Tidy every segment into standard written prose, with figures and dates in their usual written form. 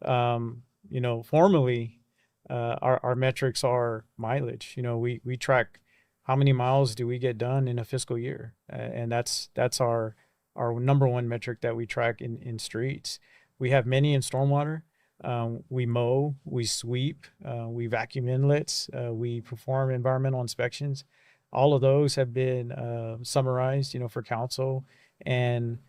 Formally, our metrics are mileage. We track how many miles do we get done in a fiscal year, and that's our number one metric that we track in streets. We have many in stormwater. We mow, we sweep, we vacuum inlets, we perform environmental inspections. All of those have been summarized, for council, and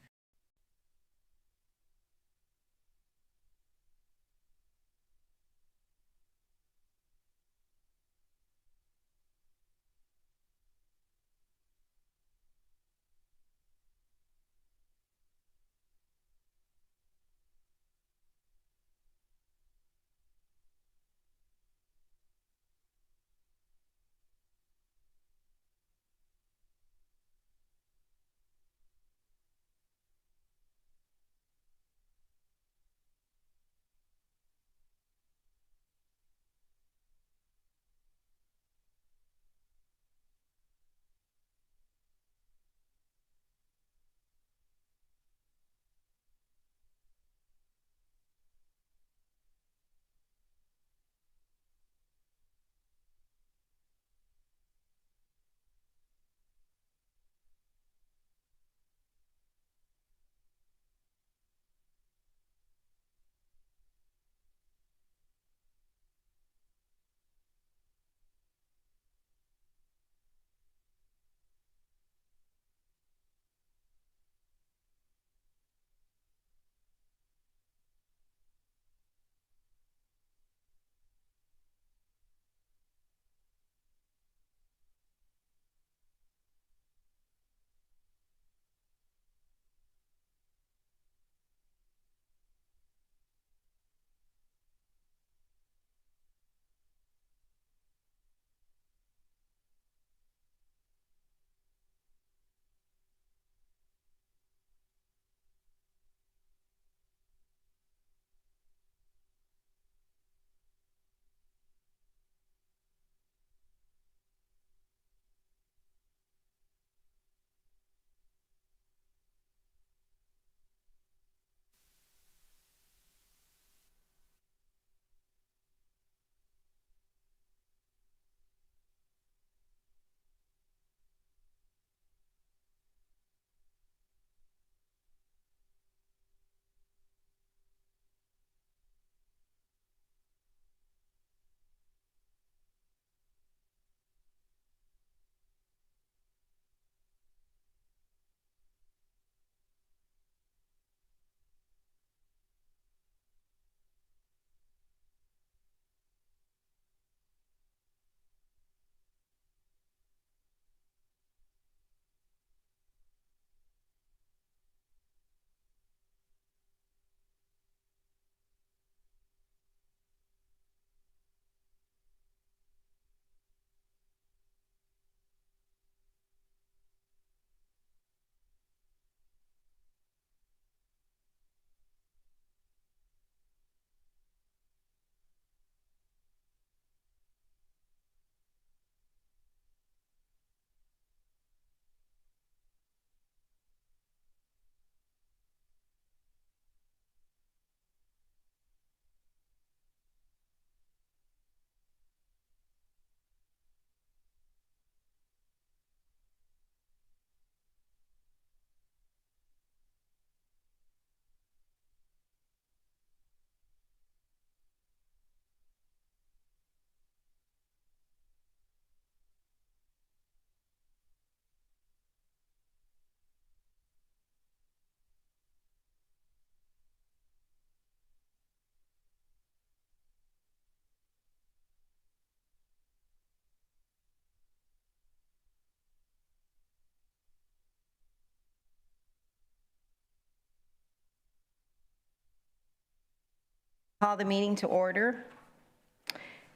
Call the meeting to order.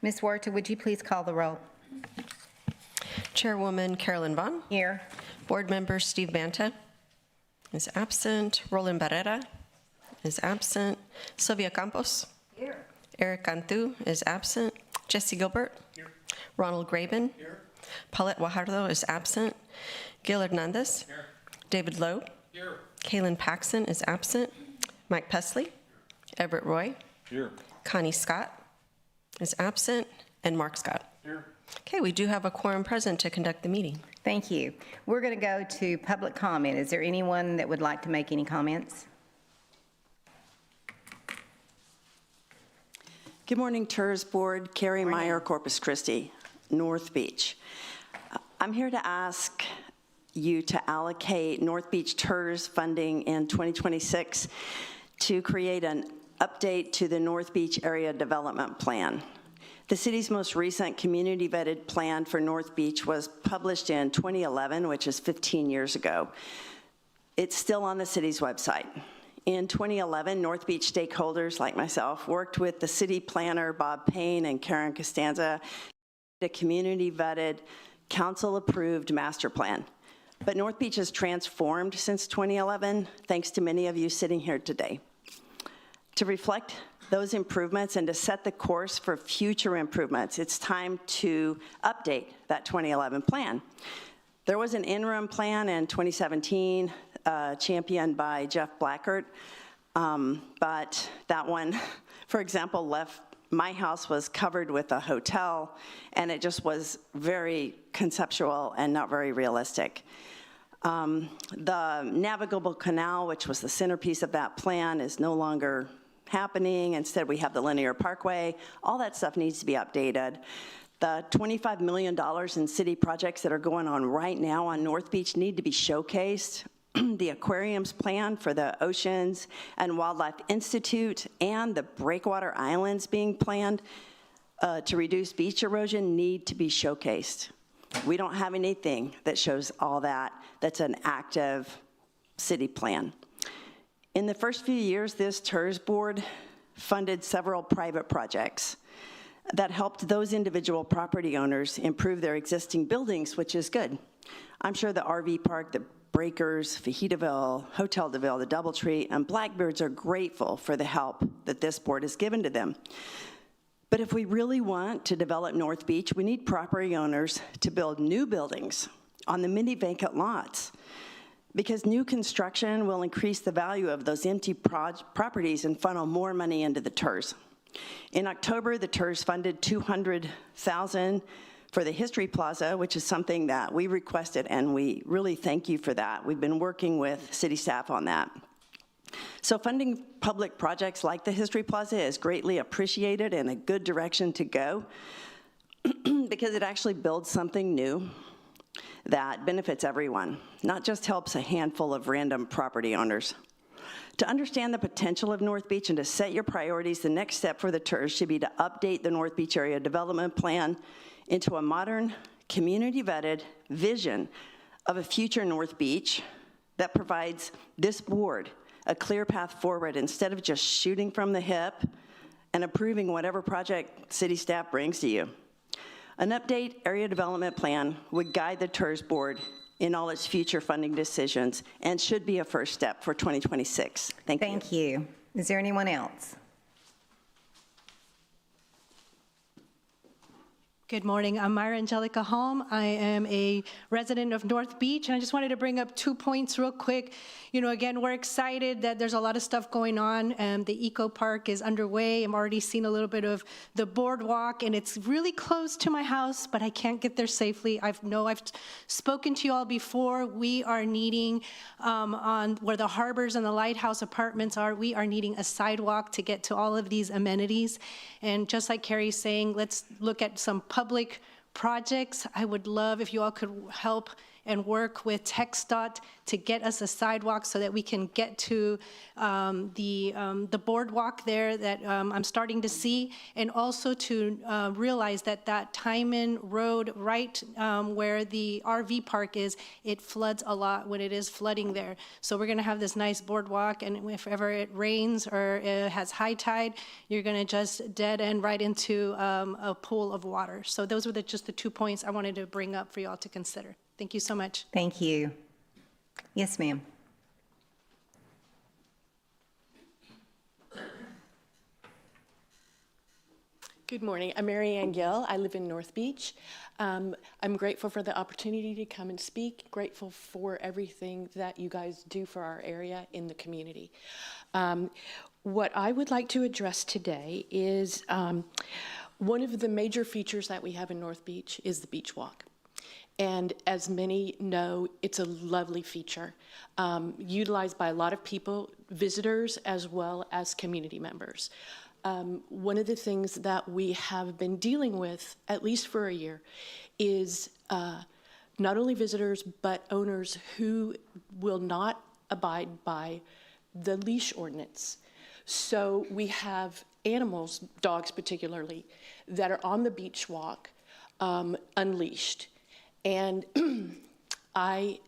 Ms. Huerta, would you please call the roll? Chairwoman Carolyn Vaughn. Here. Board Member Steve Banta is absent. Roland Barrera is absent. Sylvia Campos. Here. Eric Cantu is absent. Jesse Gilbert. Here. Ronald Graben. Here. Paulette Guajardo is absent. Gil Hernandez. Here. David Lowe. Here. Kaylin Paxson is absent. Mike Pesley. Everett Roy. Here. Connie Scott is absent, and Mark Scott. Here. Okay, we do have a quorum present to conduct the meeting. Thank you. We're going to go to public comment. Is there anyone that would like to make any comments? Good morning, TIRZ Board. Carrie Meyer, Corpus Christi, North Beach. I'm here to ask you to allocate North Beach TIRZ funding in 2026 to create an update to the North Beach Area Development Plan. The city's most recent community-vetted plan for North Beach was published in 2011, which is 15 years ago. It's still on the city's website. In 2011, North Beach stakeholders like myself worked with the city planner, Bob Payne and Karen Costanza, a community-vetted, council-approved master plan. But North Beach has transformed since 2011, thanks to many of you sitting here today. To reflect those improvements and to set the course for future improvements, it's time to update that 2011 plan. There was an interim plan in 2017 championed by Jeff Blackert, but that one, for example, my house was covered with a hotel, and it just was very conceptual and not very realistic. The navigable canal, which was the centerpiece of that plan, is no longer happening. Instead, we have the linear parkway. All that stuff needs to be updated. The $25 million in city projects that are going on right now on North Beach need to be showcased. The aquariums plan for the Oceans and Wildlife Institute and the breakwater islands being planned to reduce beach erosion need to be showcased. We don't have anything that shows all that that's an active city plan. In the first few years, this TIRZ board funded several private projects that helped those individual property owners improve their existing buildings, which is good. I'm sure the RV park, the Breakers, Fajitaville, Hotel DeVille, the Doubletree, and Blackbirds are grateful for the help that this board has given to them. But if we really want to develop North Beach, we need property owners to build new buildings on the many vacant lots, because new construction will increase the value of those empty properties and funnel more money into the TIRZ. In October, the TIRZ funded $200,000 for the History Plaza, which is something that we requested, and we really thank you for that. We've been working with city staff on that. So funding public projects like the History Plaza is greatly appreciated and a good direction to go because it actually builds something new that benefits everyone, not just helps a handful of random property owners. To understand the potential of North Beach and to set your priorities, the next step for the TIRZ should be to update the North Beach Area Development Plan into a modern, community-vetted vision of a future North Beach that provides this board a clear path forward instead of just shooting from the hip and approving whatever project city staff brings to you. An update area development plan would guide the TIRZ board in all its future funding decisions and should be a first step for 2026. Thank you. Thank you. Is there anyone else? Good morning. I'm Myra Angelica Holm. I am a resident of North Beach, and I just wanted to bring up 2 points real quick. You know, again, we're excited that there's a lot of stuff going on. The Eco Park is underway. I'm already seeing a little bit of the boardwalk, and it's really close to my house, but I can't get there safely. I've spoken to you all before. We are needing, on where the harbors and the lighthouse apartments are, we are needing a sidewalk to get to all of these amenities. And just like Carrie's saying, let's look at some public projects. I would love if you all could help and work with TxDOT to get us a sidewalk so that we can get to the boardwalk there that I'm starting to see, and also to realize that that Timon Road right where the RV park is, it floods a lot when it is flooding there. So we're gonna have this nice boardwalk, and if ever it rains or it has high tide, you're gonna just dead end right into a pool of water. So those were just the 2 points I wanted to bring up for you all to consider. Thank you so much. Thank you. Yes, ma'am. Good morning. I'm Mary Ann Gill. I live in North Beach. I'm grateful for the opportunity to come and speak, grateful for everything that you guys do for our area in the community. What I would like to address today is one of the major features that we have in North Beach is the beach walk. And as many know, it's a lovely feature, utilized by a lot of people, visitors, as well as community members. One of the things that we have been dealing with, at least for a year, is not only visitors, but owners who will not abide by the leash ordinance. So we have animals, dogs particularly, that are on the beach walk unleashed. And I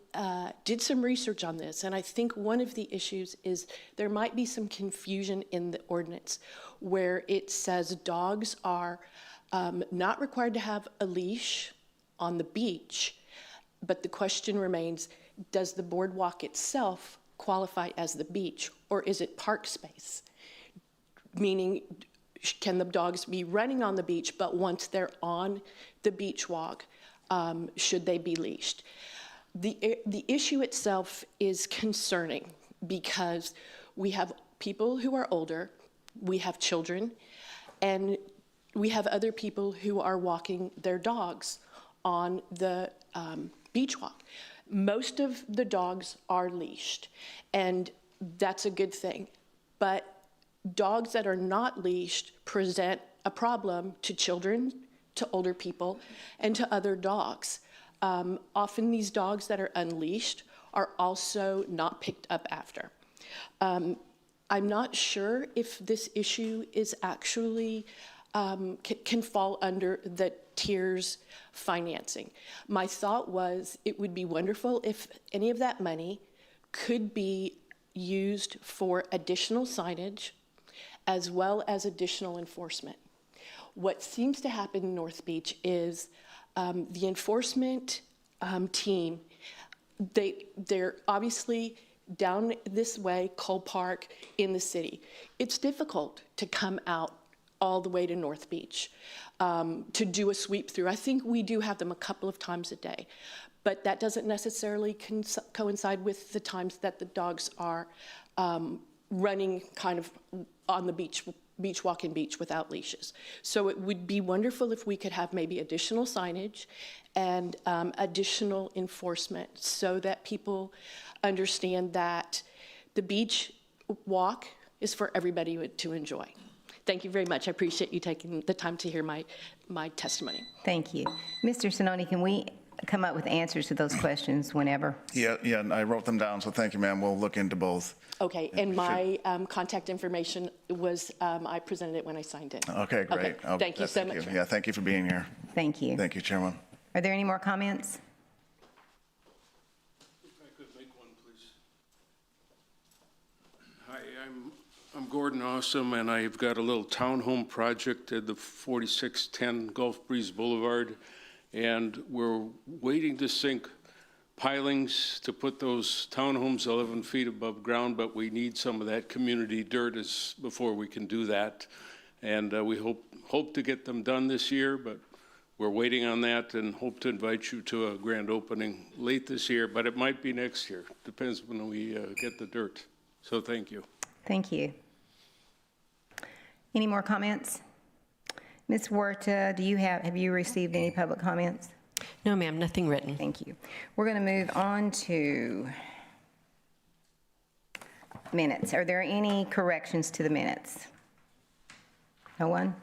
did some research on this, and I think one of the issues is there might be some confusion in the ordinance where it says dogs are not required to have a leash on the beach, but the question remains, does the boardwalk itself qualify as the beach, or is it park space? Meaning, can the dogs be running on the beach, but once they're on the beach walk, should they be leashed? The issue itself is concerning because we have people who are older, we have children, and we have other people who are walking their dogs on the beach walk. Most of the dogs are leashed, and that's a good thing. But dogs that are not leashed present a problem to children, to older people, and to other dogs. Often these dogs that are unleashed are also not picked up after. I'm not sure if this issue is actually, can fall under the TIRZ financing. My thought was it would be wonderful if any of that money could be used for additional signage as well as additional enforcement. What seems to happen in North Beach is the enforcement team, they're obviously down this way, Cole Park, in the city. It's difficult to come out all the way to North Beach to do a sweep through. I think we do have them a couple of times a day, but that doesn't necessarily coincide with the times that the dogs are running kind of on the beach walk and beach without leashes. So it would be wonderful if we could have maybe additional signage and additional enforcement so that people understand that the beach walk is for everybody to enjoy. Thank you very much. I appreciate you taking the time to hear my testimony. Thank you. Mr. Sinoni, can we come up with answers to those questions whenever? Yeah, I wrote them down, so thank you, ma'am. We'll look into both. Okay, and my contact information was, I presented it when I signed in. Okay, great. Okay. Thank you so much. Yeah, thank you for being here. Thank you. Thank you, Chairman. Are there any more comments? If I could make one, please. Hi, I'm Gordon Awesome, and I've got a little townhome project at the 4610 Gulf Breeze Boulevard, and we're waiting to sink pilings to put those townhomes 11 feet above ground, but we need some of that community dirt before we can do that. And we hope to get them done this year, but we're waiting on that and hope to invite you to a grand opening late this year, but it might be next year. Depends when we get the dirt. So thank you. Thank you. Any more comments? Ms. Huerta, have you received any public comments? No, ma'am, nothing written. Thank you. We're going to move on to minutes. Are there any corrections to the minutes? No one?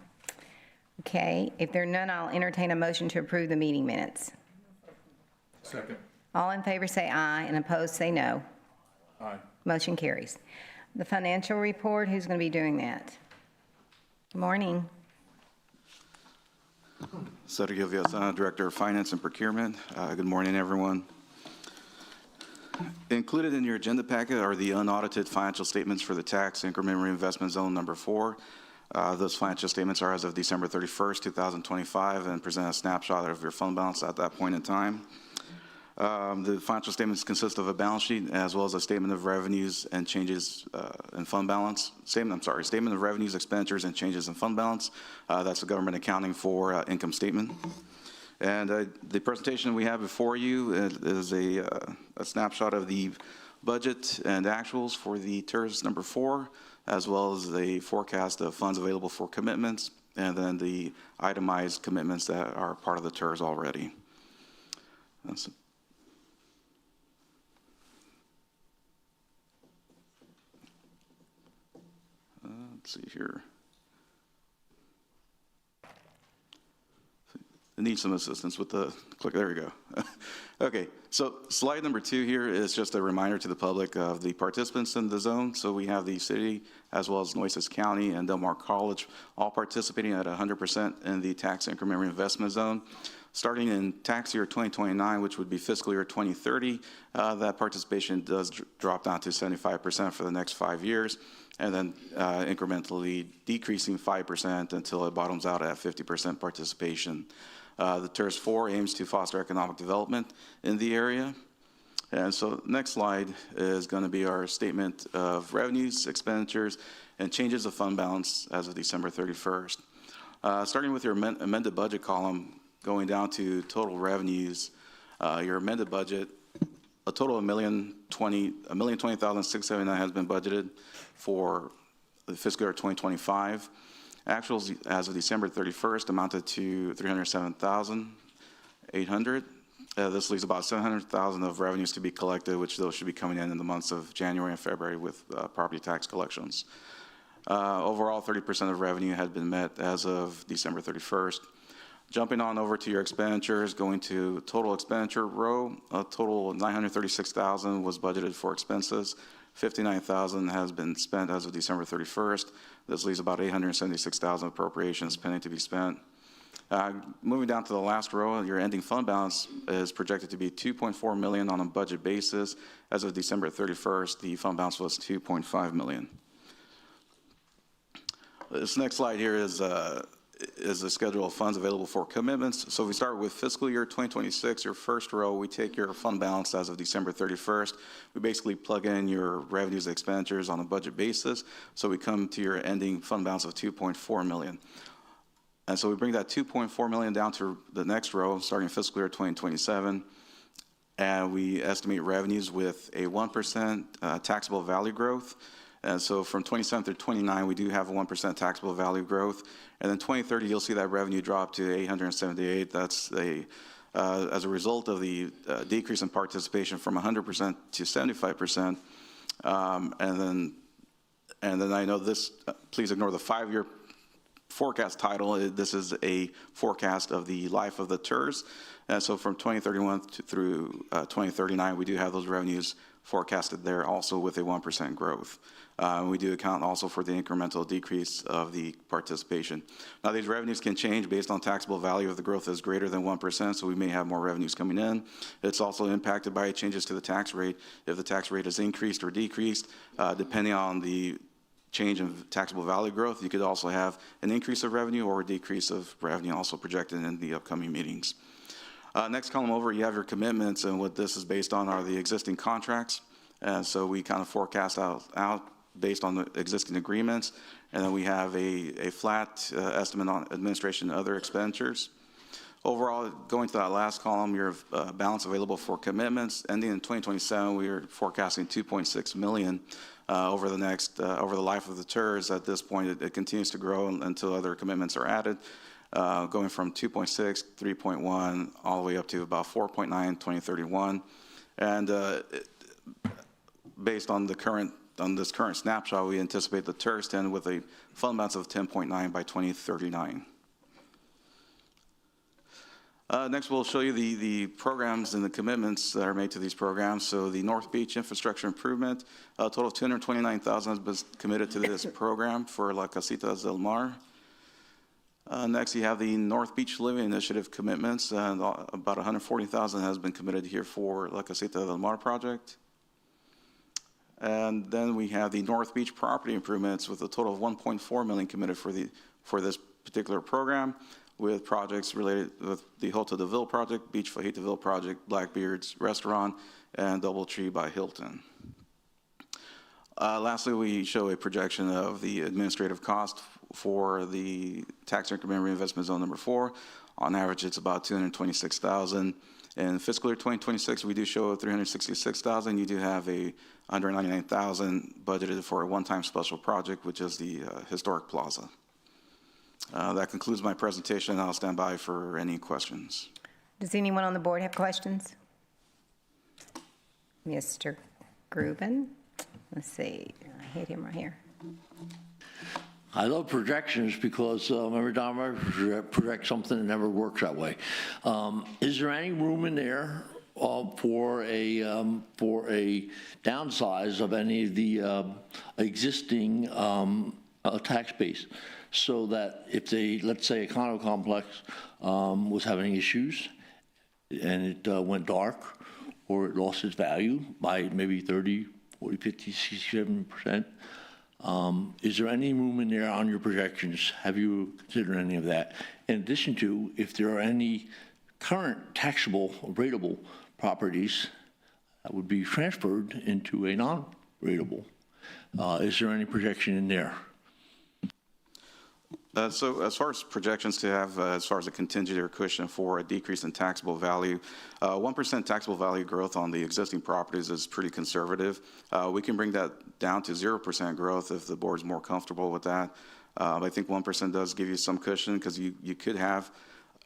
Okay. If there are none, I'll entertain a motion to approve the meeting minutes. Second. All in favor say aye, and opposed say no. Aye. Motion carries. The financial report, who's going to be doing that? Good morning. Sergio Villasana, Director of Finance and Procurement. Good morning, everyone. Included in your agenda packet are the unaudited financial statements for the tax increment reinvestment zone number 4. Those financial statements are as of December 31st, 2025, and present a snapshot of your fund balance at that point in time. The financial statements consist of a balance sheet as well as a statement of revenues and changes in fund balance. Statement of revenues, expenditures, and changes in fund balance. That's the government accounting for income statement. And the presentation we have before you is a snapshot of the budget and actuals for the TIRZ number 4. as well as the forecast of funds available for commitments, and then the itemized commitments that are part of the TIRZ already. Let's see here. I need some assistance with the click. There we go. Okay, so slide number 2 here is just a reminder to the public of the participants in the zone. So we have the city as well as Nueces County and Del Mar College all participating at 100% in the tax increment reinvestment zone. Starting in tax year 2029, which would be fiscal year 2030, that participation does drop down to 75% for the next 5 years, and then incrementally decreasing 5% until it bottoms out at 50% participation. The TIRZ 4 aims to foster economic development in the area. And so next slide is going to be our statement of revenues, expenditures, and changes of fund balance as of December 31st. Starting with your amended budget column, going down to total revenues, your amended budget, a total of $1,020,679 has been budgeted for the fiscal year 2025. Actuals as of December 31st amounted to $307,800. This leaves about $700,000 of revenues to be collected, which those should be coming in the months of January and February with property tax collections. Overall, 30% of revenue had been met as of December 31st. Jumping on over to your expenditures, going to total expenditure row, a total of $936,000 was budgeted for expenses. $59,000 has been spent as of December 31st. This leaves about $876,000 appropriations pending to be spent. Moving down to the last row, your ending fund balance is projected to be $2.4 million on a budget basis. As of December 31st, the fund balance was $2.5 million. This next slide here is the schedule of funds available for commitments. So we start with fiscal year 2026, your first row, we take your fund balance as of December 31st. We basically plug in your revenues and expenditures on a budget basis. So we come to your ending fund balance of $2.4 million. And so we bring that $2.4 million down to the next row, starting fiscal year 2027. And we estimate revenues with a 1% taxable value growth. And so from 27 through 29, we do have a 1% taxable value growth. And then 2030, you'll see that revenue drop to 878. That's as a result of the decrease in participation from 100% to 75%. And then I know this, please ignore the 5-year forecast title. This is a forecast of the life of the TIRZ. And so from 2031 through 2039, we do have those revenues forecasted there also with a 1% growth. We do account also for the incremental decrease of the participation. Now, these revenues can change based on taxable value if the growth is greater than 1%, so we may have more revenues coming in. It's also impacted by changes to the tax rate. If the tax rate is increased or decreased, depending on the change in taxable value growth, you could also have an increase of revenue or a decrease of revenue also projected in the upcoming meetings. Next column over, you have your commitments, and what this is based on are the existing contracts. And so we kind of forecast out based on the existing agreements, and then we have a flat estimate on administration and other expenditures. Overall, going to that last column, your balance available for commitments, ending in 2027, we are forecasting $2.6 million over the life of the TIRZ. At this point, it continues to grow until other commitments are added, going from 2.6, 3.1, all the way up to about 4.9, 2031. And based on this current snapshot, we anticipate the TIRZ to end with a fund balance of 10.9 by 2039. Next, we'll show you the programs and the commitments that are made to these programs. So the North Beach Infrastructure Improvement, a total of $229,000 has been committed to this program for La Casitas del Mar. Next, you have the North Beach Living Initiative commitments, and about $140,000 has been committed here for La Casita del Mar project. And then we have the North Beach Property Improvements with a total of $1.4 million committed for this particular program, with projects related with the Hotel de Ville project, Beach Fajita de Ville project, Blackbeard's Restaurant, and Doubletree by Hilton. Lastly, we show a projection of the administrative cost for the tax increment reinvestment zone number 4. On average, it's about 226,000. In fiscal year 2026, we do show 366,000. You do have a 199,000 budgeted for a one-time special project, which is the historic plaza. That concludes my presentation. I'll stand by for any questions. Does anyone on the board have questions? Mr. Gruben? Let's see, I hit him right here. I love projections because every time I project something, it never works that way. Is there any room in there for a downsize of any of the existing tax base, so that if they, let's say, a condo complex was having issues and it went dark or it lost its value by maybe 30, 40, 50, 67%, is there any room in there on your projections? Have you considered any of that? In addition to, if there are any current taxable, rateable properties that would be transferred into a non-rateable, is there any projection in there? So as far as projections to have, as far as a contingency or cushion for a decrease in taxable value, 1% taxable value growth on the existing properties is pretty conservative. We can bring that down to 0% growth if the board's more comfortable with that. I think 1% does give you some cushion, because you could have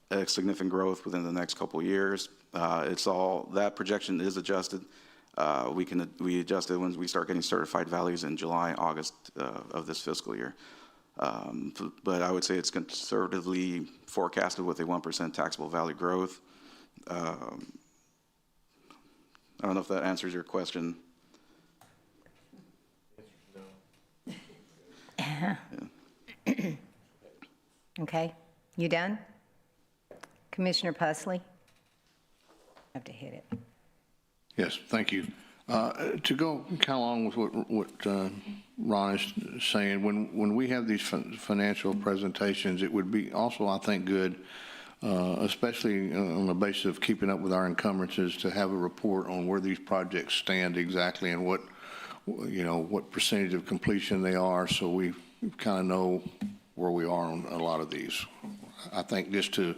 a significant growth within the next couple of years. It's all, that projection is adjusted. We adjust it when we start getting certified values in July, August of this fiscal year. But I would say it's conservatively forecasted with a 1% taxable value growth. I don't know if that answers your question. Yeah. Okay, you done? Commissioner Pusley? I have to hit it. Yes, thank you. To go kind of along with what Ron is saying, when we have these financial presentations, it would be also, I think, good, especially on the basis of keeping up with our encumbrances, to have a report on where these projects stand exactly and what percentage of completion they are, so we kind of know where we are on a lot of these. I think just to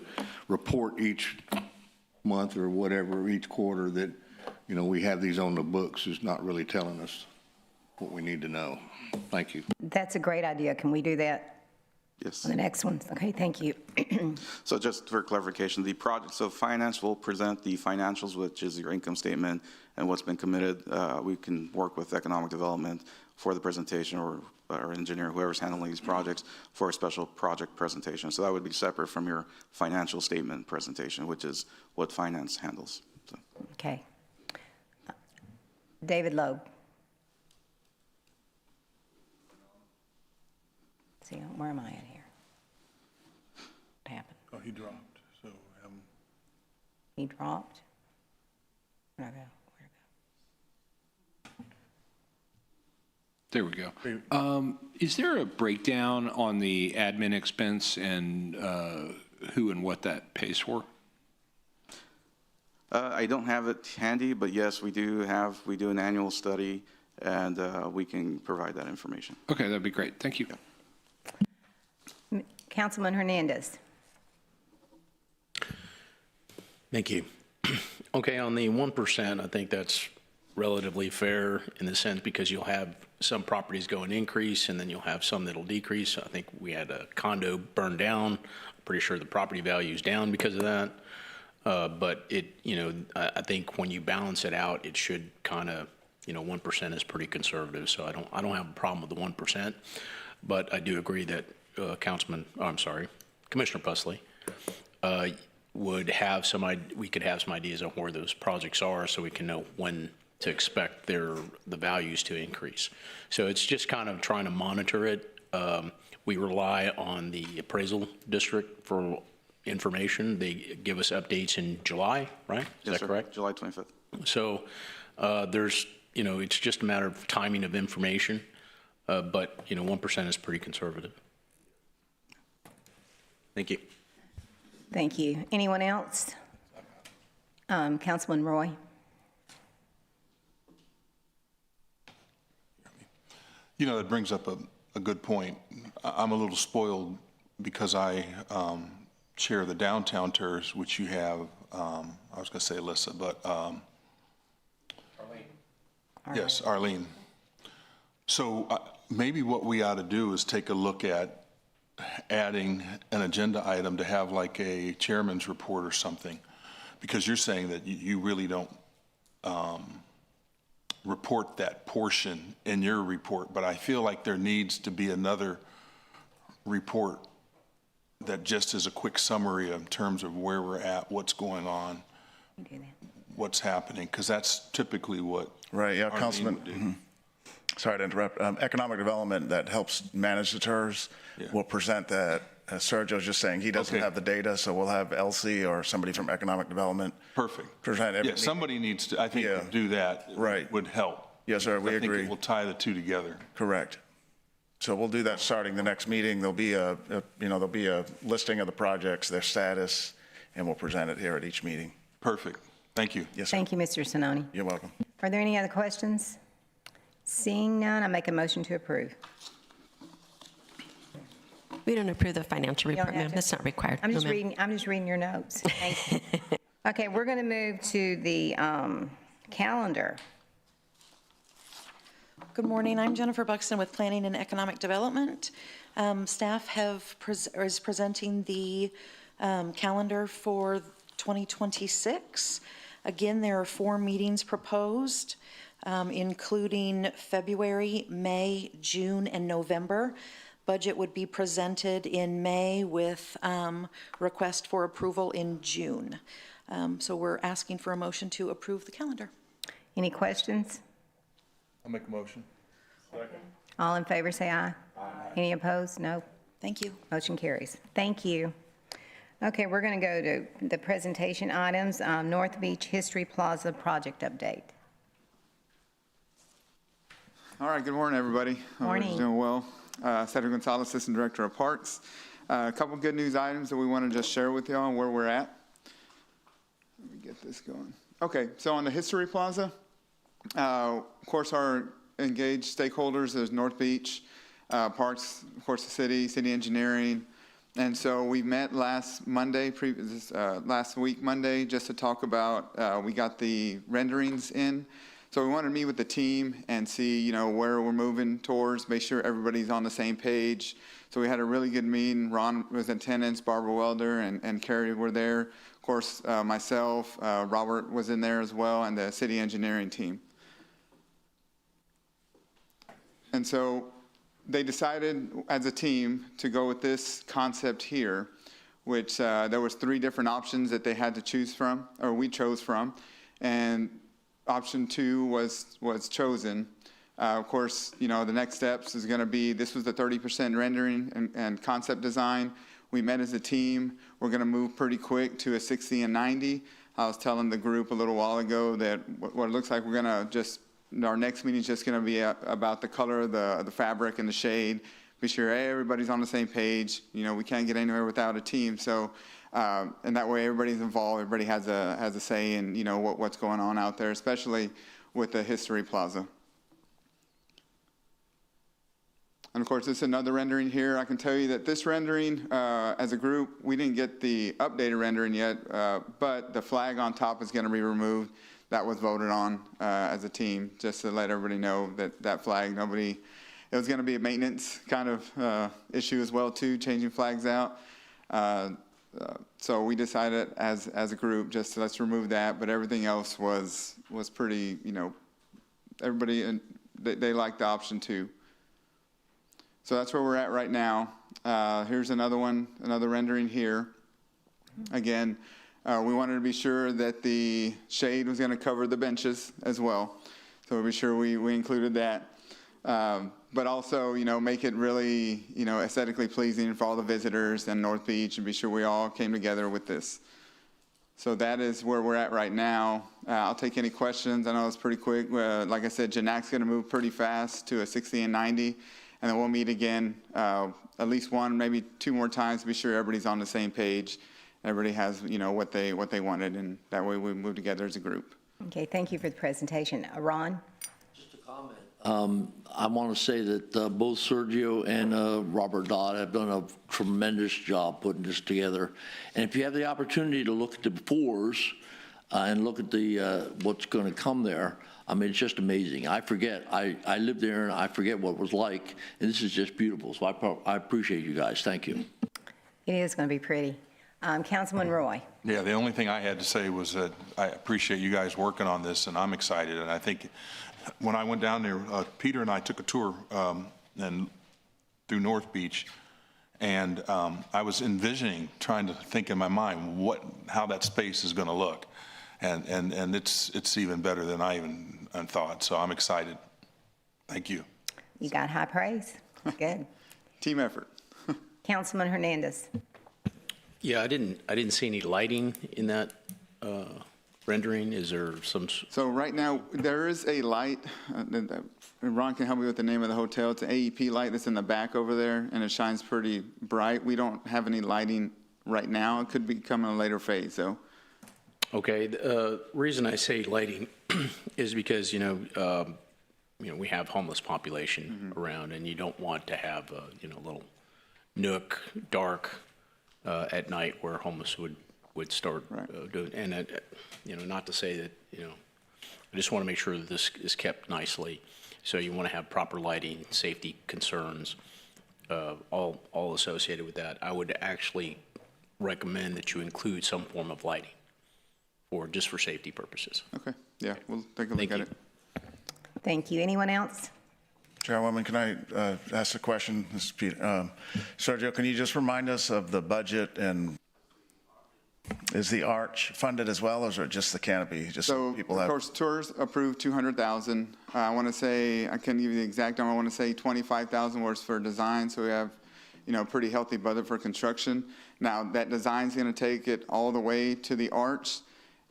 report each month or whatever, each quarter, that we have these on the books is not really telling us what we need to know. Thank you. That's a great idea. Can we do that? Yes. On the next one? Okay, thank you. So just for clarification, the project, so finance will present the financials, which is your income statement and what's been committed. We can work with economic development for the presentation, or our engineer, whoever's handling these projects, for a special project presentation. So that would be separate from your financial statement presentation, which is what finance handles. So. Okay. David Loeb. See, where am I at here? What happened? Oh, he dropped, so. He dropped? Where'd I go? There we go. Is there a breakdown on the admin expense and who and what that pays for? I don't have it handy, but yes, we do an annual study, and we can provide that information. Okay, that'd be great. Thank you. Yeah. Councilman Hernandez. Thank you. Okay, on the 1%, I think that's relatively fair in the sense, because you'll have some properties go in increase and then you'll have some that'll decrease. I think we had a condo burned down. I'm pretty sure the property value is down because of that. But I think when you balance it out, it should kind of, 1% is pretty conservative. So I don't have a problem with the 1%, but I do agree that Commissioner Pusley would have we could have some ideas on where those projects are, so we can know when to expect the values to increase. So it's just kind of trying to monitor it. We rely on the appraisal district for information. They give us updates in July, right? Is that correct? July 25th. So there's, it's just a matter of timing of information, but 1% is pretty conservative. Thank you. Thank you. Anyone else? Councilman Roy. It brings up a good point. I'm a little spoiled because I chair of the downtown TIRZ, which you have, I was going to say Alyssa, but yes, Arlene. So maybe what we ought to do is take a look at adding an agenda item to have like a chairman's report or something, because you're saying that you really don't report that portion in your report, but I feel like there needs to be another report that just is a quick summary in terms of where we're at, what's going on, what's happening, because that's typically what Right, yeah, Arlene Councilman. would do. Sorry to interrupt. Economic Development that helps manage the TIRZ will present that. Sergio's just saying he doesn't have the data, so we'll have Elsie or somebody from Economic Development. Perfect. Present every. Yeah, somebody needs to, I think, do that. Right. Would help. Yes, sir, we I think agree. it will tie the two together. Correct. So we'll do that starting the next meeting. There'll be there'll be a listing of the projects, their status, and we'll present it here at each meeting. Perfect. Thank you. Yes, sir. Thank you, Mr. Sinoni. You're welcome. Are there any other questions? Seeing none, I make a motion to approve. We don't approve the financial You don't report, have ma'am. to. That's not required. I'm No, just ma'am. reading your notes. Thank you. Okay, we're going to move to the calendar. Good morning. I'm Jennifer Buxton with Planning and Economic Development. Staff is presenting the calendar for 2026. Again, there are 4 meetings proposed, including February, May, June, and November. Budget would be presented in May with request for approval in June. So we're asking for a motion to approve the calendar. Any questions? I'll make a motion. All in favor, say aye. Aye. Any opposed? No. Thank you. Motion carries. Thank you. Okay, we're going to go to the presentation items. North Beach History Plaza project update. All right, good morning, everybody. Morning. Everybody's doing well. Cedric Gonzalez, Assistant Director of Parks. A couple good news items that we want to just share with y'all on where we're at. Let me get this going. Okay, so on the History Plaza, of course, our engaged stakeholders is North Beach, Parks, of course, the city engineering. And so we met last Monday, last week Monday, just to talk about, we got the renderings in. So we wanted to meet with the team and see, where we're moving towards, make sure everybody's on the same page. So we had a really good meeting. Ron was in attendance, Barbara Welder and Carrie were there. Of course, myself, Robert was in there as well, and the city engineering team. And so they decided as a team to go with this concept here, which there was 3 different options that they had to choose from, or we chose from. And option 2 was chosen. Of course, the next steps is going to be, this was the 30% rendering and concept design. We met as a team. We're going to move pretty quick to a 60 and 90. I was telling the group a little while ago that what it looks like we're going to just, our next meeting is just going to be about the color of the fabric and the shade. Be sure everybody's on the same page. We can't get anywhere without a team. So, and that way everybody's involved. Everybody has a say in what's going on out there, especially with the History Plaza. And of course, this is another rendering here. I can tell you that this rendering, as a group, we didn't get the updated rendering yet, but the flag on top is going to be removed. That was voted on as a team, just to let everybody know that flag, it was going to be a maintenance kind of issue as well too, changing flags out. So we decided as a group, just let's remove that, but everything else was pretty, everybody, and they liked the option 2. So that's where we're at right now. Here's another rendering here. Again, we wanted to be sure that the shade was going to cover the benches as well. So we'll be sure we included that. But also, make it really, aesthetically pleasing for all the visitors and North Beach, and be sure we all came together with this. So that is where we're at right now. I'll take any questions. I know it's pretty quick. Like I said, Janak's going to move pretty fast to a 60 and 90. And then we'll meet again at least 1, maybe 2 more times to be sure everybody's on the same page. Everybody has, what they wanted, and that way we move together as a group. Okay, thank you for the presentation. Ron? Just a comment. I want to say that both Sergio and Robert Dodd have done a tremendous job putting this together. And if you have the opportunity to look at the befores and look at the what's going to come there, I mean, it's just amazing. I forget. I lived there, and I forget what it was like, and this is just beautiful. So I appreciate you guys. Thank you. It is going to be pretty. Councilman Roy. Yeah, the only thing I had to say was that I appreciate you guys working on this, and I'm excited. And I think when I went down there, Peter and I took a tour and through North Beach, and I was envisioning, trying to think in my mind how that space is going to look, and it's even better than I even thought. So I'm excited. Thank you. You got high praise. Good. Team effort. Councilman Hernandez. Yeah, I didn't see any lighting in that rendering. Is there some? So right now, there is a light. Ron can help me with the name of the hotel. It's an AEP light that's in the back over there, and it shines pretty bright. We don't have any lighting right now. It could be coming in a later phase, though. Okay. The reason I say lighting is because, we have homeless population around, and you don't want to have a little nook, dark, at night where homeless would start doing. And not to say that I just want to make sure that this is kept nicely. So you want to have proper lighting, safety concerns, all associated with that. I would actually recommend that you include some form of lighting, just for safety purposes. Okay. Yeah, we'll take a look at it. Thank you. Anyone else? Chairwoman, can I ask a question? This is Peter. Sergio, can you just remind us of the budget, and is the arch funded as well, or is it just the canopy? Just so people of course, TIRZ approved $200,000. I want to say, I can't give you the exact number. I want to say $25,000 was for design. So we have, a pretty healthy budget for construction. Now that design's going to take it all the way to the arch.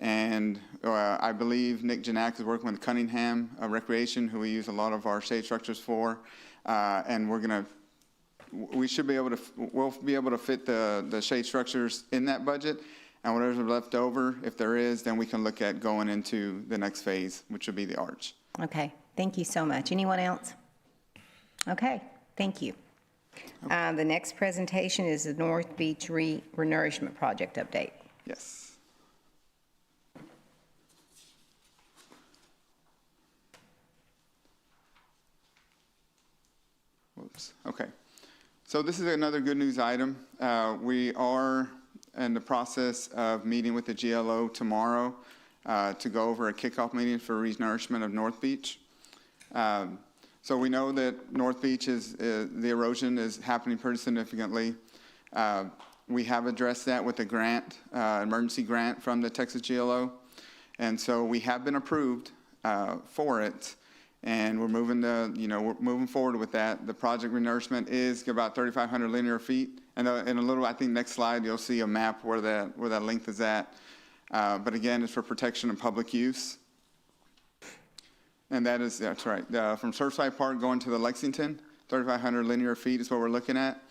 And I believe Nick Janak is working with Cunningham Recreation, who we use a lot of our shade structures for. And we'll be able to fit the shade structures in that budget. And whatever's left over, if there is, then we can look at going into the next phase, which would be the arch. Okay. Thank you so much. Anyone else? Okay. Thank you. The next presentation is the North Beach Renourishment Project update. Yes. Whoops. Okay. So this is another good news item. We are in the process of meeting with the GLO tomorrow to go over a kickoff meeting for renourishment of North Beach. So we know that North Beach the erosion is happening pretty significantly. We have addressed that with a grant, emergency grant from the Texas GLO. And so we have been approved for it. And we're moving forward with that. The project renourishment is about 3,500 linear feet. And in a little, I think next slide, you'll see a map where that length is at. But again, it's for protection and public use. And that's right. From Surfside Park going to the Lexington, 3,500 linear feet is what we're looking at.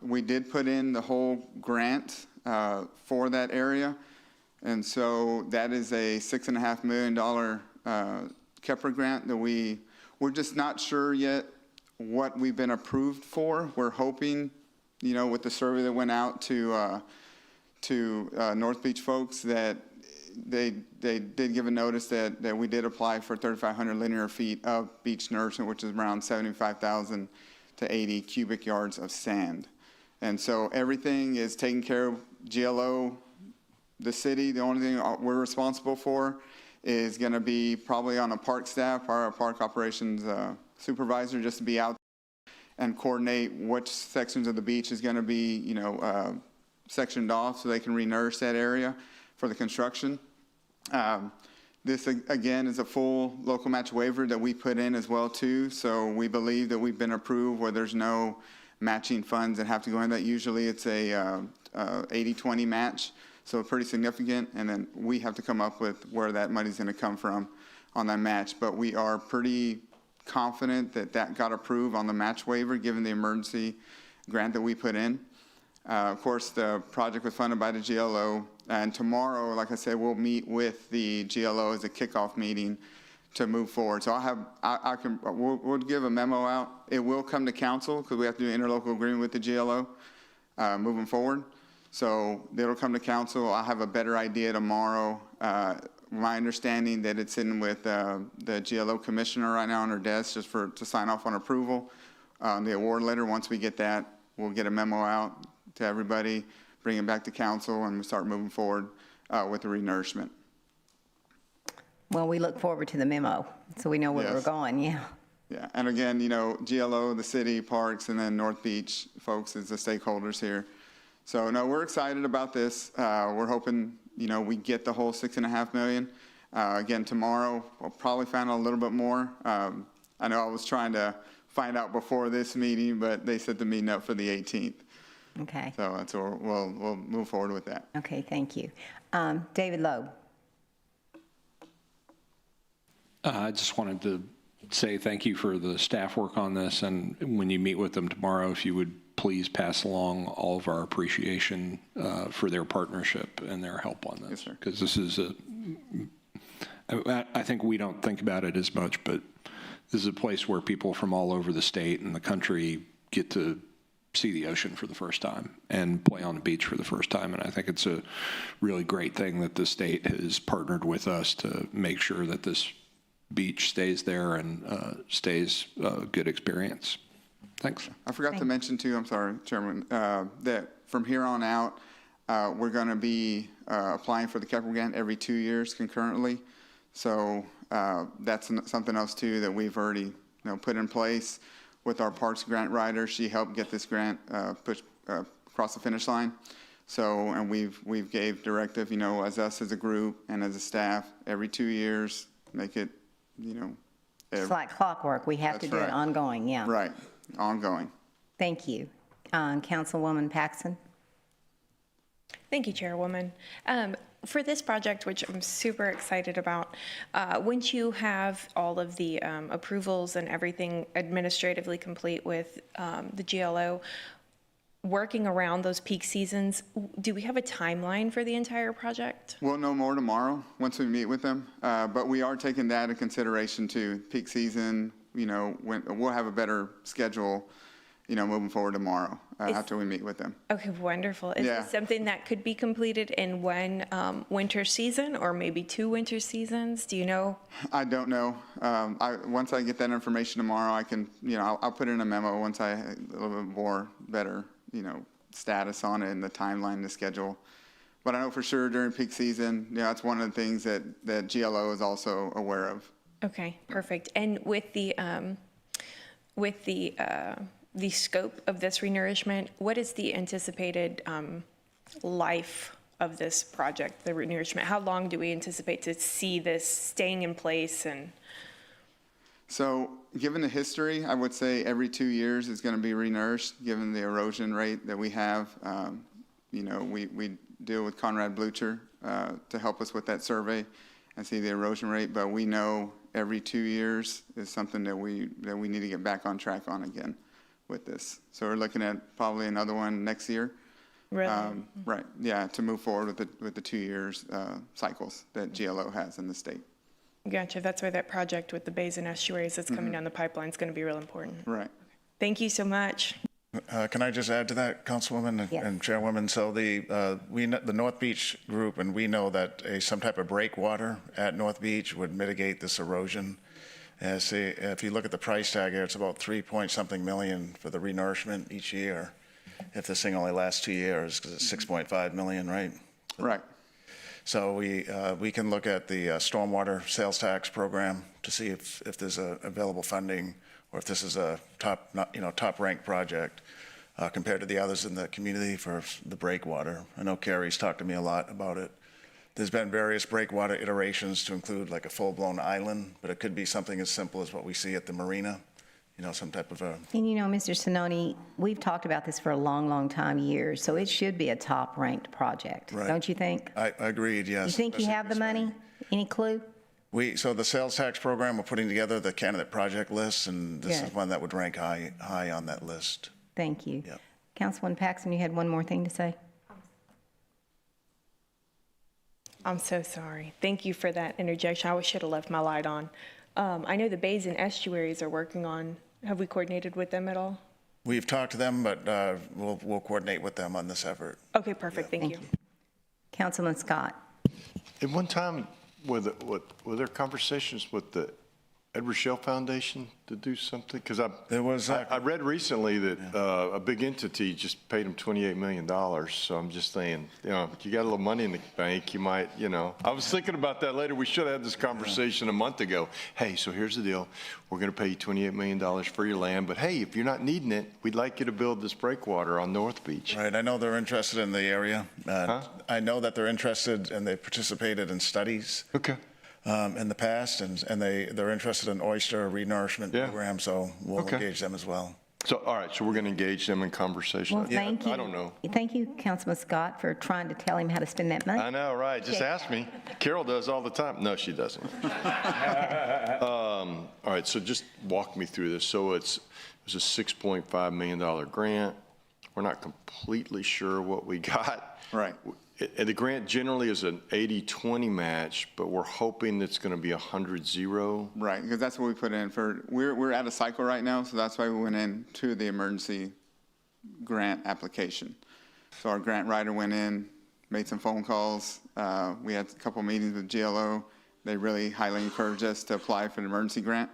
We did put in the whole grant for that area. And so that is a $6.5 million KEPRA grant that we're just not sure yet what we've been approved for. We're hoping, with the survey that went out to North Beach folks, that they did give a notice that we did apply for 3,500 linear feet of beach nourishment, which is around 75,000 to 80 cubic yards of sand. And so everything is taken care of. GLO, the city, the only thing we're responsible for is going to be probably on a park staff, our park operations supervisor, just to be out and coordinate which sections of the beach is going to be, sectioned off so they can renourish that area for the construction. This, again, is a full local match waiver that we put in as well, too. So we believe that we've been approved where there's no matching funds that have to go in that. Usually it's a 80-20 match. So pretty significant, and then we have to come up with where that money's going to come from on that match. But we are pretty confident that got approved on the match waiver, given the emergency grant that we put in. Of course, the project was funded by the GLO, and tomorrow, like I said, we'll meet with the GLO as a kickoff meeting to move forward. So we'll give a memo out. It will come to council because we have to do an interlocal agreement with the GLO moving forward. So it'll come to council. I'll have a better idea tomorrow. My understanding that it's sitting with the GLO commissioner right now on her desk just to sign off on approval. The award letter, once we get that, we'll get a memo out to everybody, bring it back to council, and we start moving forward with the renourishment. Well, we look forward to the memo, so we know where we're Yes. going, yeah. Yeah, and again, GLO, the city, parks, and then North Beach folks is the stakeholders here. So, no, we're excited about this. We're hoping, we get the whole $6.5 million. Again, tomorrow, we'll probably find out a little bit more. I know I was trying to find out before this meeting, but they set the meeting up for the 18th. Okay. So we'll move forward with that. Okay, thank you. David Loeb. I just wanted to say thank you for the staff work on this, and when you meet with them tomorrow, if you would please pass along all of our appreciation for their partnership and their help on this. Because this is I think we don't think about it as much, but this is a place where people from all over the state and the country get to see the ocean for the first time and play on the beach for the first time. And I think it's a really great thing that the state has partnered with us to make sure that this beach stays there and stays a good experience. Thanks. I forgot to mention too, I'm sorry, Chairman, that from here on out, we're going to be applying for the capital grant every 2 years concurrently. So that's something else too that we've already put in place with our parks grant writer. She helped get this grant pushed across the finish line. So, and we've gave directive, as us as a group and as a staff, every 2 years, make it, It's like clockwork. We have to do it ongoing, yeah. Right, ongoing. Thank you. Councilwoman Paxson? Thank you, Chairwoman. For this project, which I'm super excited about, once you have all of the approvals and everything administratively complete with the GLO, working around those peak seasons, do we have a timeline for the entire project? We'll know more tomorrow once we meet with them, but we are taking that into consideration too. Peak season, when we'll have a better schedule, moving forward tomorrow after we meet with them. Okay, wonderful. Is this something that could be completed in one winter season or maybe 2 winter seasons? Do you know? I don't know. Once I get that information tomorrow, I can, I'll put in a memo once I have a little bit more better, status on it and the timeline, the schedule. But I know for sure during peak season, that's one of the things that GLO is also aware of. Okay, perfect. And with the scope of this renourishment, what is the anticipated life of this project, the renourishment? How long do we anticipate to see this staying in place? And so, given the history, I would say every 2 years is going to be renourished, given the erosion rate that we have. We deal with Conrad Blucher to help us with that survey and see the erosion rate, but we know every 2 years is something that we need to get back on track on again with this. So we're looking at probably another one next year. Really? Right, yeah, to move forward with the 2 years cycles that GLO has in the state. Gotcha. That's why that project with the bays and estuaries that's coming down the pipeline is going to be real important. Right. Thank you so much. Can I just add to that, Councilwoman and Chairwoman? So the North Beach group, and we know that some type of breakwater at North Beach would mitigate this erosion. If you look at the price tag here, it's about 3-point-something million for the renourishment each year. If this thing only lasts 2 years, because it's 6.5 million, right? Right. So we can look at the stormwater sales tax program to see if there's available funding, or if this is a top ranked project compared to the others in the community for the breakwater. I know Carrie's talked to me a lot about it. There's been various breakwater iterations to include like a full-blown island, but it could be something as simple as what we see at the marina, some type of a... And Mr. Sinoni, we've talked about this for a long, long time, years, so it should be a top-ranked project, Right. don't you think? I agreed, yes. You think you have the money? Any clue? So the sales tax program, we're putting together the candidate project list, and this Good. is one that would rank high on that list. Thank you. Yep. Councilwoman Paxson, you had one more thing to say? I'm so sorry. Thank you for that interjection. I should have left my light on. I know the bays and estuaries are working on, have we coordinated with them at all? We've talked to them, but we'll coordinate with them on this effort. Okay, perfect, thank you. Councilman Scott. At one time, were there conversations with the Edward Shell Foundation to do something? Because I read recently that a big entity just paid them $28 million. So I'm just saying, you know, you got a little money in the bank, you might, you know. I was thinking about that later. We should have had this conversation a month ago. Hey, so here's the deal. We're going to pay you $28 million for your land. But hey, if you're not needing it, we'd like you to build this breakwater on North Beach. Right. I know they're interested in the area. I know that they're interested and they participated in studies. Okay. In the past, and they're interested in oyster renourishment program, so we'll engage them as well. So, all right, so we're going to engage them in conversation. Well, thank you. I don't know. Thank you, Councilman Scott, for trying to tell him how to spend that money. I know, right? Just ask me. Carol does all the time. No, she doesn't. All right, so just walk me through this. So it was a $6.5 million grant. We're not completely sure what we got. Right. The grant generally is an 80-20 match, but we're hoping it's going to be 100-0. Right, because that's what we put in for. We're at a cycle right now, so that's why we went into the emergency grant application. So our grant writer went in, made some phone calls. We had a couple meetings with GLO. They really highly encouraged us to apply for the emergency grant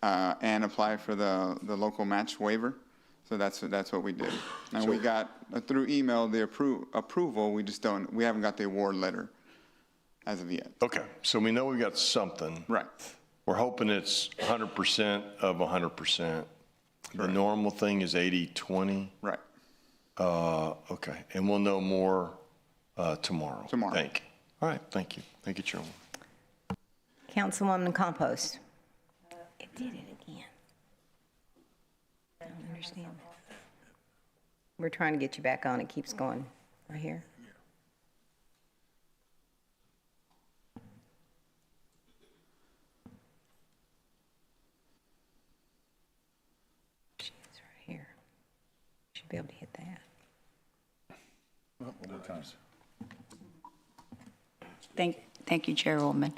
and apply for the local match waiver. So that's what we did. And so we got through email the approval. We haven't got the award letter as of yet. Okay, so we know we got something. Right. We're hoping it's 100% of 100%. The normal thing is 80-20. Right. Okay, and we'll know more tomorrow. Tomorrow. Thank you. All right, thank you. Thank you, Chairman. Councilwoman Compost. It did it again. I don't understand. We're trying to get you back on. It keeps going right here. She's right here. Should be able to hit that. One more time. Thank you, Chairwoman.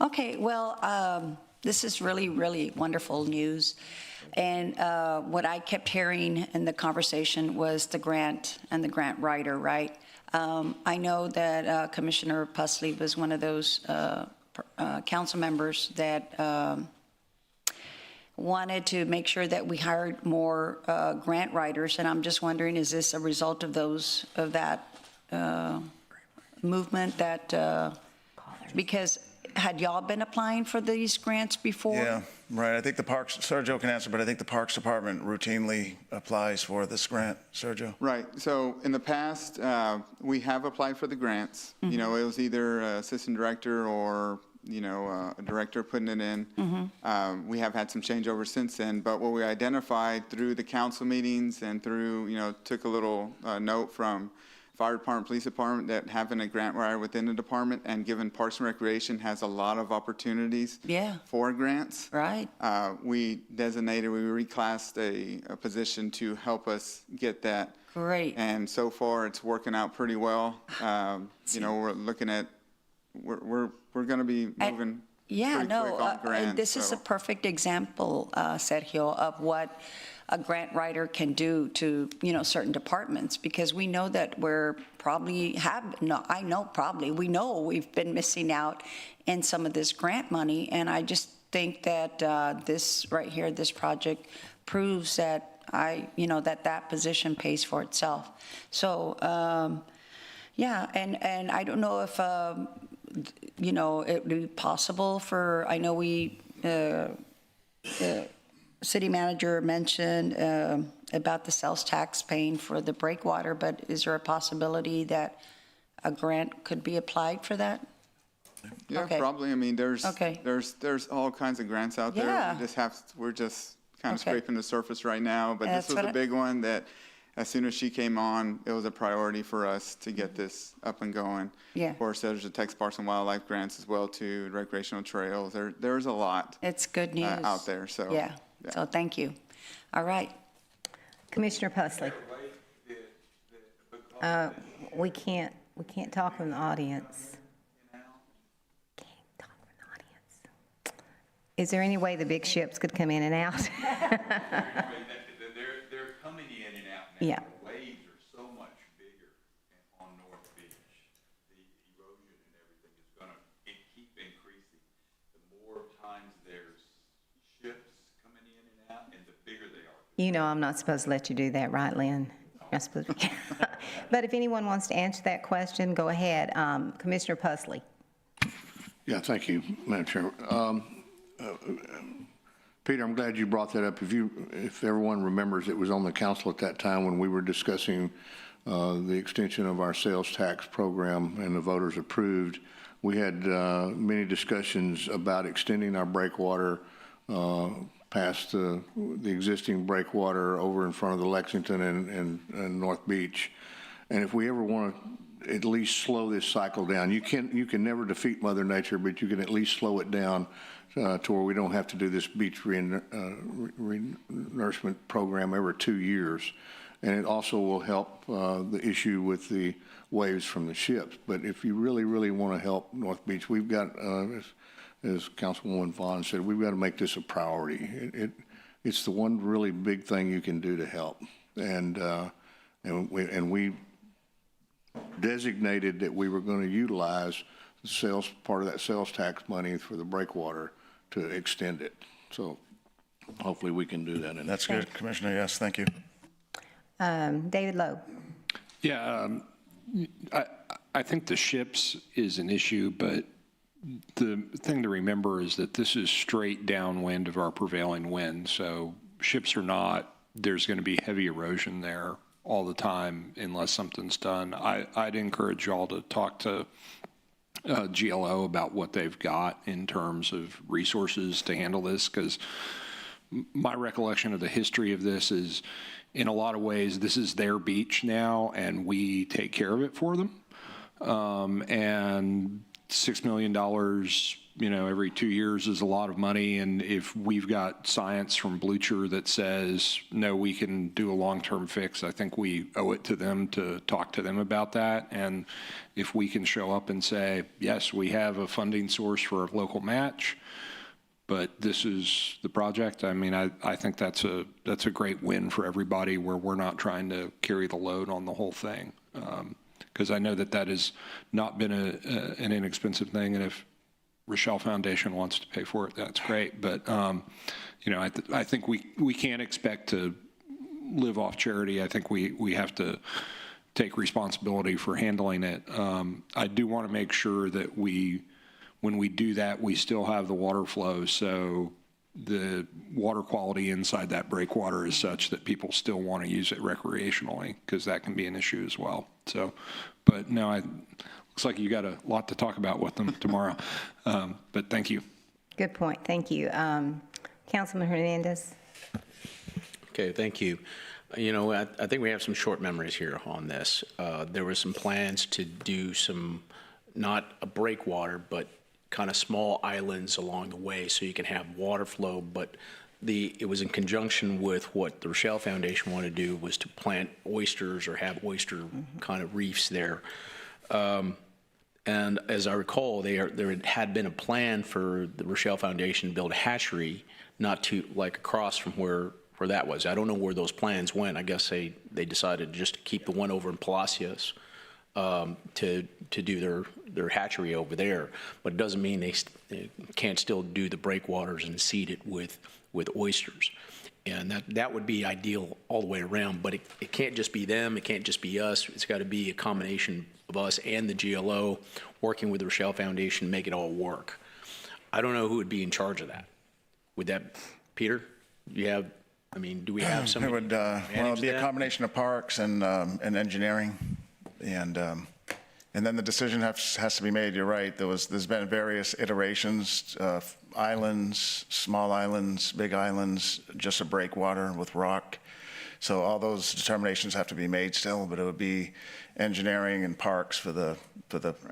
Okay, well, this is really, really wonderful news. And what I kept hearing in the conversation was the grant and the grant writer, right? I know that Commissioner Pusley was one of those council members that wanted to make sure that we hired more grant writers. And I'm just wondering, is this a result of that movement that, because had y'all been applying for these grants before? Yeah, right. I think the Parks, Sergio can answer, but I think the Parks Department routinely applies for this grant. Sergio? Right. So in the past, we have applied for the grants. Mm-hmm. You know, it was either assistant director or, you know, a director putting it in. Mm-hmm. We have had some changeover since then, but what we identified through the council meetings and through, you know, took a little note from Fire Department, Police Department, that having a grant writer within the department and given Parks and Recreation has a lot of opportunities for grants. Right. We reclassed a position to help us get that. Great. And so far it's working out pretty well. You know, we're looking at, we're going to be moving pretty quick on grants. This is a perfect example, Sergio, of what a grant writer can do to, you know, certain departments, because we know that we know we've been missing out in some of this grant money. And I just think that this right here, this project proves that that position pays for itself. So, yeah, and I don't know if, you know, it would be possible for, I know we, city manager mentioned about the sales tax paying for the breakwater, but is there a possibility that a grant could be applied for that? Yeah, probably. I mean, there's all kinds of grants out there. Yeah. We're just kind of scraping the surface right now, but this was a big one that as soon as she came on, it was a priority for us to get this up and going. Yeah. Of course, there's the Texas Parks and Wildlife grants as well too, recreational trails. There's a lot. It's good news out there. So yeah. So thank you. All right. Commissioner Pusley. We can't talk from the audience. Can't talk from the audience. Is there any way the big ships could come in and out? They're coming in and out now. Yeah. The waves are so much bigger on North Beach. The erosion and everything is going to keep increasing. The more times there's ships coming in and out, and the bigger they are. You know I'm not supposed to let you do that, right, Lynn? You're not supposed to. But if anyone wants to answer that question, go ahead. Commissioner Pusley. Yeah, thank you, Madam Chair. Peter, I'm glad you brought that up. If everyone remembers, it was on the council at that time when we were discussing the extension of our sales tax program and the voters approved. We had many discussions about extending our breakwater past the existing breakwater over in front of the Lexington and North Beach. And if we ever want to at least slow this cycle down, you can never defeat Mother Nature, but you can at least slow it down to where we don't have to do this beach renourishment program every 2 years. And it also will help the issue with the waves from the ships. But if you really, really want to help North Beach, we've got, as Councilwoman Vaughn said, we've got to make this a priority. It's the one really big thing you can do to help. And we designated that we were going to utilize the part of that sales tax money for the breakwater to extend it. So hopefully we can do that. That's good, Commissioner. Yes, thank you. David Lowe. Yeah, I think the ships is an issue, but the thing to remember is that this is straight downwind of our prevailing wind. So ships are not, there's going to be heavy erosion there all the time unless something's done. I'd encourage y'all to talk to GLO about what they've got in terms of resources to handle this, because my recollection of the history of this is, in a lot of ways, this is their beach now, and we take care of it for them. And $6 million, every 2 years is a lot of money. And if we've got science from Blucher that says, no, we can do a long-term fix, I think we owe it to them to talk to them about that. And if we can show up and say, yes, we have a funding source for a local match, but this is the project. I mean, I think that's a great win for everybody, where we're not trying to carry the load on the whole thing. Because I know that has not been an inexpensive thing, and if Rochelle Foundation wants to pay for it, that's great. But I think we can't expect to live off charity. I think we have to take responsibility for handling it. I do want to make sure that when we do that, we still have the water flow, so the water quality inside that breakwater is such that people still want to use it recreationally, because that can be an issue as well. So, but no, looks like you got a lot to talk about with them tomorrow. But thank you. Good point. Thank you. Councilman Hernandez. Okay, thank you. I think we have some short memories here on this. There were some plans to do some, not a breakwater, but kind of small islands along the way so you can have water flow, but it was in conjunction with what the Rochelle Foundation wanted to do, was to plant oysters or have oyster kind of reefs there. And as I recall, there had been a plan for the Rochelle Foundation to build a hatchery not too, like across from where that was. I don't know where those plans went. I guess they decided just to keep the one over in Palacios to do their hatchery over there, but it doesn't mean they can't still do the breakwaters and seed it with oysters. And that would be ideal all the way around, but it can't just be them, it can't just be us. It's got to be a combination of us and the GLO working with the Rochelle Foundation to make it all work. I don't know who would be in charge of that. Would that, Peter, do we have somebody? It would, it'd be a combination of parks and engineering. And then the decision has to be made. You're right. There's been various iterations, islands, small islands, big islands, just a breakwater with rock. So all those determinations have to be made still, but it would be engineering and parks for the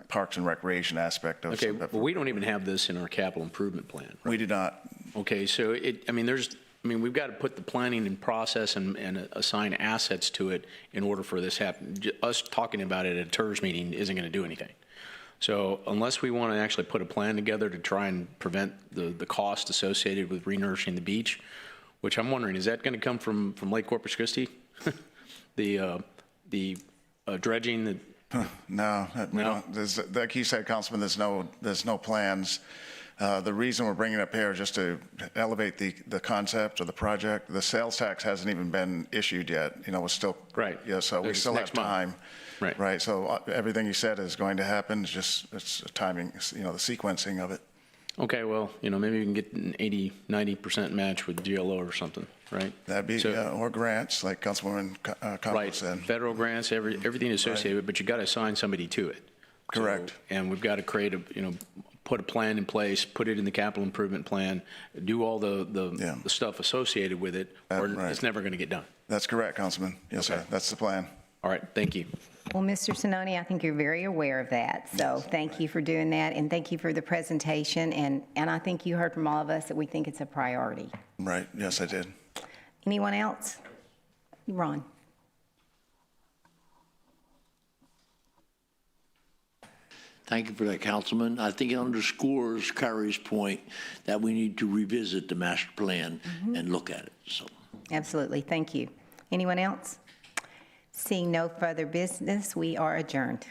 parks and recreation aspect of. Okay, but we don't even have this in our capital improvement plan. Right? We do not. Okay, so we've got to put the planning in process and assign assets to it in order for this to happen. Us talking about it at a TIRZ meeting isn't going to do anything. So unless we want to actually put a plan together to try and prevent the cost associated with renourishing the beach, which I'm wondering, is that going to come from Lake Corpus Christi? the dredging that. No, we don't. Like you said, Councilman, there's no plans. The reason we're bringing it up here is just to elevate the concept of the project. The sales tax hasn't even been issued yet. You know, we're still right. Yeah, so we still have time. Right. Right. So everything you said is going to happen. It's timing. You know, the sequencing of it. Okay. Well, you know, maybe we can get an 80-90% match with GLO or something. Right. That'd be or grants, like Councilwoman Campos said. Federal grants, everything associated with it, but you got to assign somebody to it. Correct. So, and we've got to create put a plan in place, put it in the capital improvement plan, do all the stuff associated with it, or it's never going to get done. That's correct, Councilman. Yes, sir. That's the plan. All right. Thank you. Well, Mr. Sinoni, I think you're very aware of that. So thank you for doing that, and thank you for the presentation. And I think you heard from all of us that we think it's a priority. Right. Yes, I did. Anyone else? Ron. Thank you for that, Councilman. I think it underscores Kyrie's point that we need to revisit the master plan and look at it. So, absolutely. Thank you. Anyone else? Seeing no further business, we are adjourned.